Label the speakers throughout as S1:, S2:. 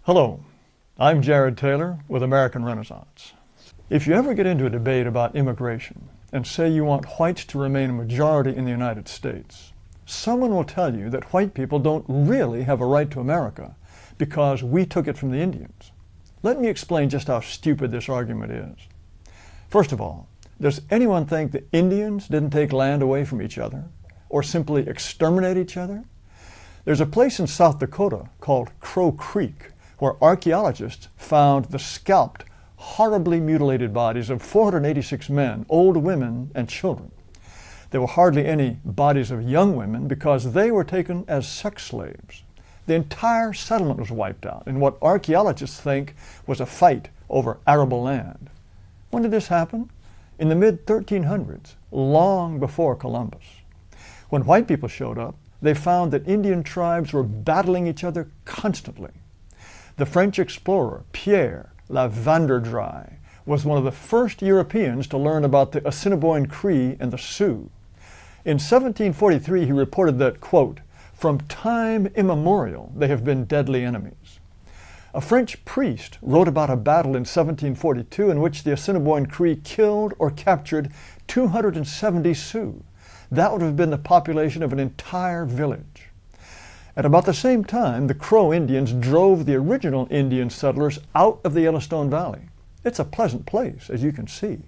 S1: Hello, I'm Jared Taylor with American Renaissance. If you ever get into a debate about immigration and say you want whites to remain a majority in the United States, someone will tell you that white people don't really have a right to America because we took it from the Indians. Let me explain just how stupid this argument is. First of all, does anyone think the Indians didn't take land away from each other or simply exterminate each other? There's a place in South Dakota called Crow Creek where archaeologists found the scalped, horribly mutilated bodies of 486 men, old women, and children. There were hardly any bodies of young women because they were taken as sex slaves. The entire settlement was wiped out in what archaeologists think was a fight over arable land. When did this happen? In the mid-1300s, long before Columbus. When white people showed up, they found that Indian tribes were battling each other constantly. The French explorer Pierre La Vanderdry was one of the first Europeans to learn about the Assiniboine Cree and the Sioux. In 1743, he reported that, quote, "From time immemorial they have been deadly enemies." A French priest wrote about a battle in 1742 in which the Assiniboine Cree killed or captured 270 Sioux. That would have been the population of an entire village. At about the same time, the Crow Indians drove the original Indian settlers out of the Yellowstone Valley. It's a pleasant place, as you can see.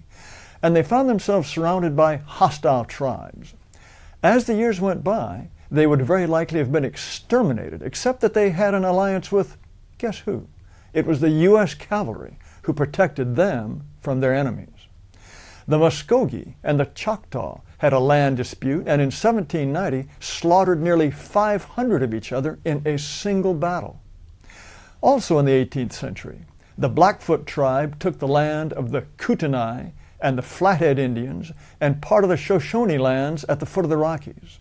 S1: And they found themselves surrounded by hostile tribes. As the years went by, they would very likely have been exterminated, except that they had an alliance with, guess who? It was the U.S. cavalry who protected them from their enemies. The Muskogee and the Choctaw had a land dispute and in 1790 slaughtered nearly 500 of each other in a single battle. Also in the 18th century, the Blackfoot tribe took the land of the Kootenai and the Flathead Indians and part of the Shoshone lands at the foot of the Rockies.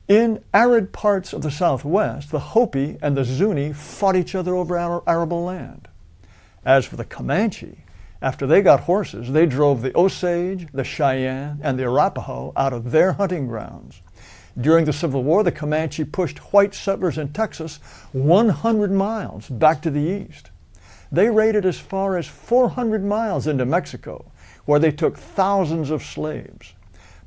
S1: In arid parts of the Southwest, the Hopi and the Zuni fought each other over arable land. As for the Comanche, after they got horses, they drove the Osage, the Cheyenne, and the Arapaho out of their hunting grounds. During the Civil War, the Comanche pushed white settlers in Texas 100 miles back to the east. They raided as far as 400 miles into Mexico, where they took thousands of slaves.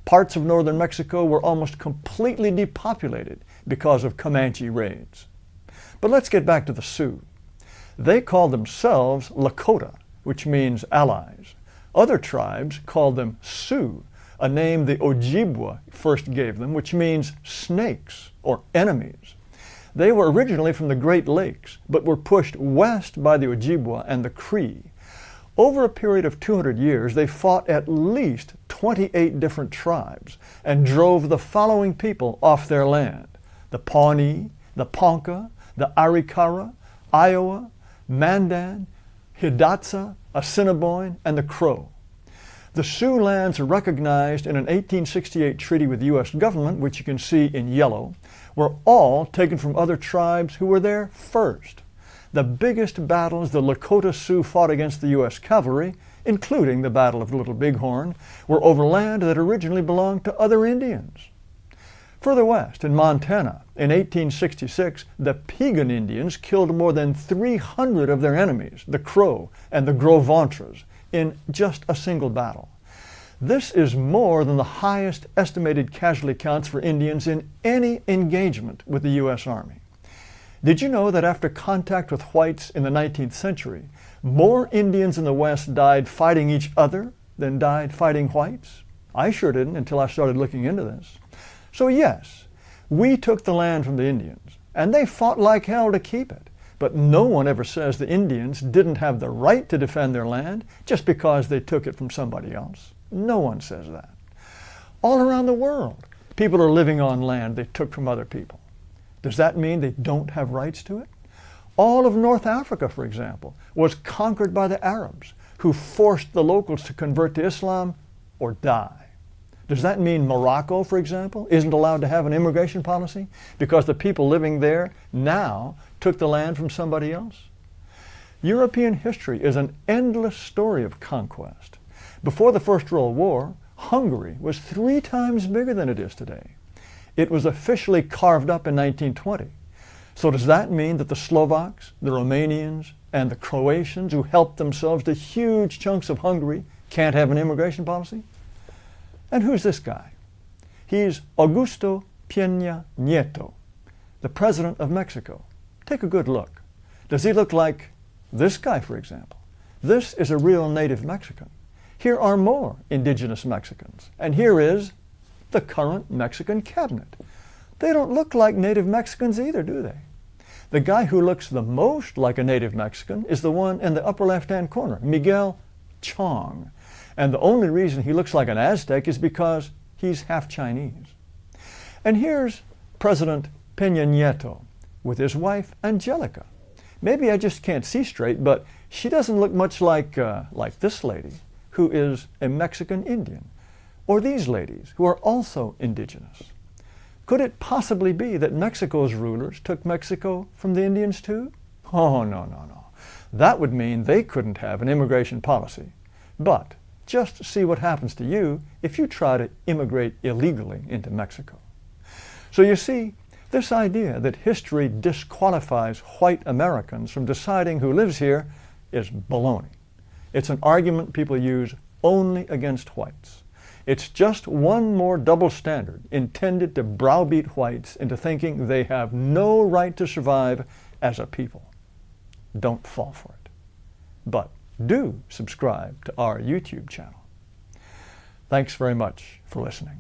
S1: Parts of northern Mexico were almost completely depopulated because of Comanche raids. But let's get back to the Sioux. They called themselves Lakota, which means allies. Other tribes called them Sioux, a name the Ojibwa first gave them, which means snakes or enemies. They were originally from the Great Lakes, but were pushed west by the Ojibwa and the Cree. Over a period of 200 years, they fought at least 28 different tribes and drove the following people off their land: the Pawnee, the Ponca, the Arikara, Iowa, Mandan, Hidatsa, Assiniboine, and the Crow. The Sioux lands recognized in an 1868 treaty with the U.S. government, which you can see in yellow, were all taken from other tribes who were there first. The biggest battles the Lakota Sioux fought against the U.S. cavalry, including the Battle of Little Bighorn, were over land that originally belonged to other Indians. Further west, in Montana, in 1866, the Piegan Indians killed more than 300 of their enemies, the Crow and the Gros Ventres, in just a single battle. This is more than the highest estimated casualty counts for Indians in any engagement with the U.S. Army. Did you know that after contact with whites in the 19th century, more Indians in the West died fighting each other than died fighting whites? I sure didn't until I started looking into this. So yes, we took the land from the Indians, and they fought like hell to keep it. But no one ever says the Indians didn't have the right to defend their land just because they took it from somebody else. No one says that. All around the world, people are living on land they took from other people. Does that mean they don't have rights to it? All of North Africa, for example, was conquered by the Arabs, who forced the locals to convert to Islam or die. Does that mean Morocco, for example, isn't allowed to have an immigration policy because the people living there now took the land from somebody else? European history is an endless story of conquest. Before the First World War, Hungary was 3 times bigger than it is today. It was officially carved up in 1920. So does that mean that the Slovaks, the Romanians, and the Croatians who helped themselves to huge chunks of Hungary can't have an immigration policy? And who's this guy? He's Augusto Peña Nieto, the president of Mexico. Take a good look. Does he look like this guy, for example? This is a real native Mexican. Here are more indigenous Mexicans. And here is the current Mexican cabinet. They don't look like native Mexicans either, do they? The guy who looks the most like a native Mexican is the one in the upper left-hand corner, Miguel Chong. And the only reason he looks like an Aztec is because he's half Chinese. And here's President Peña Nieto with his wife, Angelica. Maybe I just can't see straight, but she doesn't look much like this lady, who is a Mexican Indian, or these ladies, who are also indigenous. Could it possibly be that Mexico's rulers took Mexico from the Indians too? Oh, no, no, no. That would mean they couldn't have an immigration policy. But just see what happens to you if you try to immigrate illegally into Mexico. So you see, this idea that history disqualifies white Americans from deciding who lives here is baloney. It's an argument people use only against whites. It's just one more double standard intended to browbeat whites into thinking they have no right to survive as a people. Don't fall for it. But do subscribe to our YouTube channel. Thanks very much for listening.